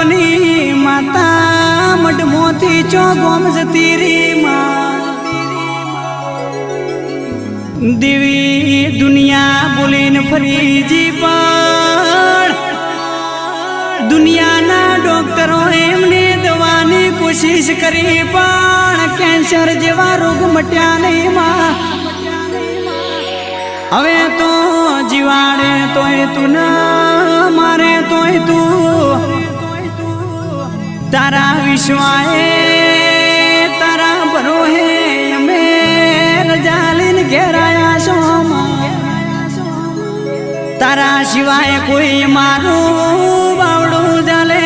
બાપની માતા મઢમોથી ચો ગોમ જતી રી માં દેવી દુનિયા બોલીને ફરીજી પણ દુનિયાના ડોક્ટરો એમને દવાની કોશિશ કરી પણ કેન્સર જેવા રોગ મટ્યા નહીં માં હવે તો જીવાડે તોય તું ના મારે તોય તું તારા વિશ્વાએ તારા ભરોહે અમે રજા લઈને ઘેરાયા છો તારા સિવાય કોઈ મારું બાવડું ચાલે